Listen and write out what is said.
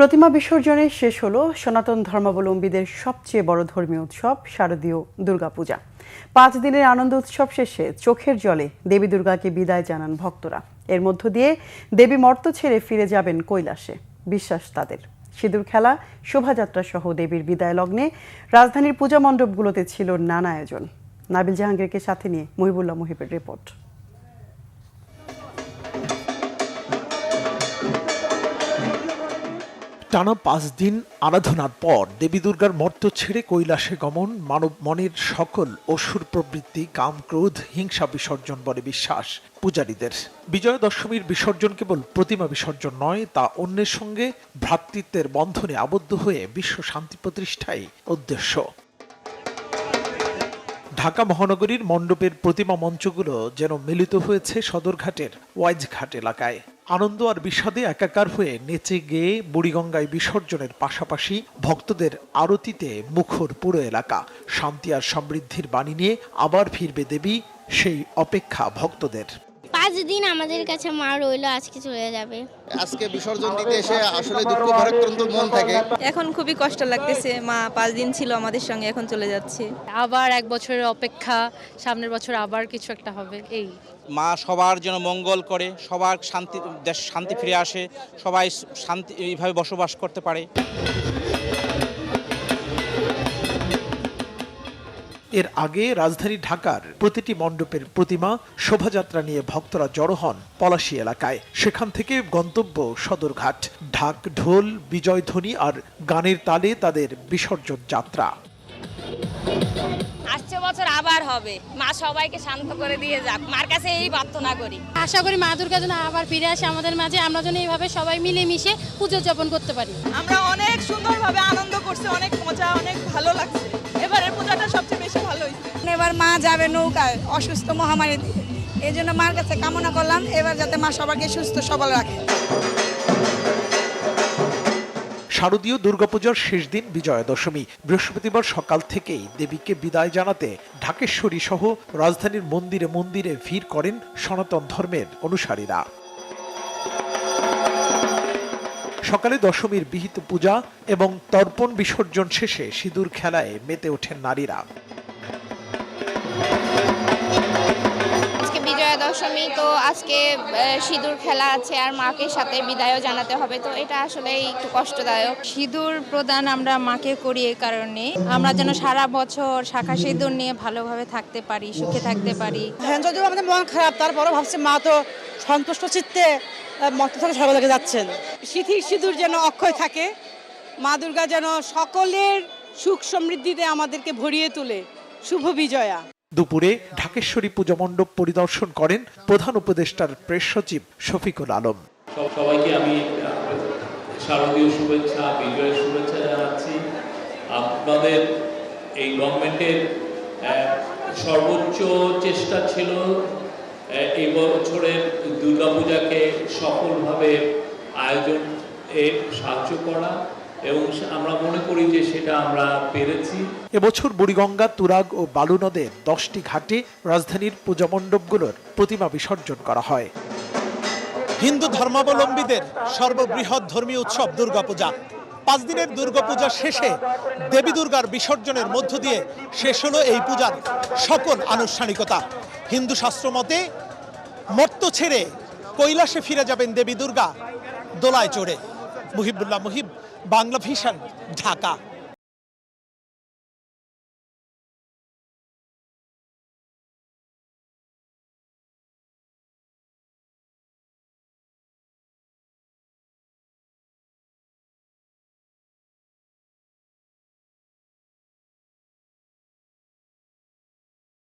প্রতিমা বিসর্জনে শেষ হলো সনাতন ধর্মাবলম্বীদের সবচেয়ে বড় ধর্মীয় উৎসব শারদীয় দুর্গাপূজা। 5 দিনের আনন্দ উৎসব শেষে চোখের জলে দেবী দুর্গাকে বিদায় জানান ভক্তরা। এর মধ্য দিয়ে দেবী মর্ত ছেড়ে ফিরে যাবেন কৈলাসে, বিশ্বাস তাদের। সিঁদুর খেলা, শোভাযাত্রা সহ দেবীর বিদায় লগ্নে রাজধানীর পূজা মণ্ডপগুলোতে ছিল নানা আয়োজন। নাবিল জাহাঙ্গীরকে সাথে নিয়ে মহিবুল্লাহ মুহিবের রিপোর্ট। টানা 5 দিন আরাধনার পর দেবী দুর্গার মর্ত ছেড়ে কৈলাসে গমন মানব মনের সকল অসুর প্রবৃত্তি, কাম, ক্রোধ, হিংসা বিসর্জন বলে বিশ্বাস পূজারীদের। বিজয়া দশমীর বিসর্জন কেবল প্রতিমা বিসর্জন নয়, তা অন্যের সঙ্গে ভ্রাতৃত্বের বন্ধনে আবদ্ধ হয়ে বিশ্ব শান্তি প্রতিষ্ঠাই উদ্দেশ্য। ঢাকা মহানগরীর মণ্ডপের প্রতিমা মঞ্চগুলো যেন মিলিত হয়েছে সদরঘাটের ওয়াইজ ঘাট এলাকায়। আনন্দ আর বিষাদে একাকার হয়ে নেচে গেয়ে বুড়িগঙ্গায় বিসর্জনের পাশাপাশি ভক্তদের আরতিতে মুখর পুরো এলাকা। শান্তি আর সমৃদ্ধির বাণী নিয়ে আবার ফিরবে দেবী, সেই অপেক্ষা ভক্তদের। 5 দিন আমাদের কাছে মা রইলো, আজকে চলে যাবে। আজকে বিসর্জন দিতে এসে আসলে দুঃখ ভারাক্রান্ত মন থাকে। এখন খুবই কষ্ট লাগতেছে, মা 5 দিন ছিল আমাদের সঙ্গে, এখন চলে যাচ্ছে। আবার 1 বছরের অপেক্ষা, সামনের বছর আবার কিছু একটা হবে। এই মা সবার জন্য মঙ্গল করে, সবার শান্তি, দেশ শান্তি ফিরে আসে, সবাই শান্তি এইভাবে বসবাস করতে পারে। এর আগে রাজধানী ঢাকার প্রতিটি মণ্ডপের প্রতিমা শোভাযাত্রা নিয়ে ভক্তরা জড়ো হন পলাশী এলাকায়। সেখান থেকে গন্তব্য সদরঘাট। ঢাক, ঢোল, বিজয়ধ্বনি আর গানের তালে তাদের বিসর্জন যাত্রা। আসছে বছর আবার হবে, মা সবাইকে শান্ত করে দিয়ে যাক, মার কাছে এই প্রার্থনা করি। আশা করি মা দুর্গা যেন আবার ফিরে আসে আমাদের মাঝে, আমরা যেন এইভাবে সবাই মিলেমিশে পুজো উদযাপন করতে পারি। আমরা অনেক সুন্দরভাবে আনন্দ করছি, অনেক মজা, অনেক ভালো লাগছে। এবারের পূজাটা সবচেয়ে বেশি ভালো হয়েছে। এবার মা যাবে নৌকায় অসুস্থ মহামারী দিয়ে, এই জন্য মার কাছে কামনা করলাম এবার যাতে মা সবাইকে সুস্থ সবল রাখে। শারদীয় দুর্গাপূজার শেষ দিন বিজয়া দশমী। বৃহস্পতিবার সকাল থেকেই দেবীকে বিদায় জানাতে ঢাকেশ্বরী সহ রাজধানীর মন্দিরে মন্দিরে ভিড় করেন সনাতন ধর্মের অনুসারীরা। সকালে দশমীর বিহিত পূজা এবং তর্পণ বিসর্জন শেষে সিঁদুর খেলায় মেতে ওঠেন নারীরা। বিজয়া দশমী তো আজকে সিঁদুর খেলা আছে আর মাকে সাথে বিদায়ও জানাতে হবে, তো এটা আসলে একটু কষ্টদায়ক। সিঁদুর প্রদান আমরা মাকে করি এই কারণে আমরা যেন সারা বছর শাখা সিঁদুর নিয়ে ভালোভাবে থাকতে পারি, সুখে থাকতে পারি। হ্যাঁ, যদিও আমাদের মন খারাপ, তারপরও ভাবছি মা তো সন্তুষ্ট চিত্তে মর্ত থেকে সর্বদাকে যাচ্ছেন। সিঁদুর যেন অক্ষয় থাকে, মা দুর্গা যেন সকলের সুখ সমৃদ্ধিতে আমাদেরকে ভরিয়ে তোলে। শুভ বিজয়া। দুপুরে ঢাকেশ্বরী পূজা মণ্ডপ পরিদর্শন করেন প্রধান উপদেষ্টার প্রেস সচিব শফিকুল আলম। সবাইকে আমি শারদীয় শুভেচ্ছা, বিজয়ের শুভেচ্ছা জানাচ্ছি। আপনাদের এই গভর্নমেন্টের সর্বোচ্চ চেষ্টা ছিল এই বছরের দুর্গাপূজাকে সফলভাবে আয়োজনে সাহায্য করা, এবং আমরা মনে করি যে সেটা আমরা পেরেছি। এবছর বুড়িগঙ্গা, তুরাগ ও বালু নদের 10টি ঘাটে রাজধানীর পূজা মণ্ডপগুলোর প্রতিমা বিসর্জন করা হয়। হিন্দু ধর্মাবলম্বীদের সর্ববৃহৎ ধর্মীয় উৎসব দুর্গাপূজা। 5 দিনের দুর্গাপূজা শেষে দেবী দুর্গার বিসর্জনের মধ্য দিয়ে শেষ হলো এই পূজার সকল আনুষ্ঠানিকতা। হিন্দু শাস্ত্র মতে মর্ত ছেড়ে কৈলাসে ফিরে যাবেন দেবী দুর্গা দোলায় চড়ে। মুহিবুল্লাহ মুহিব, বাংলা ভিশন, ঢাকা।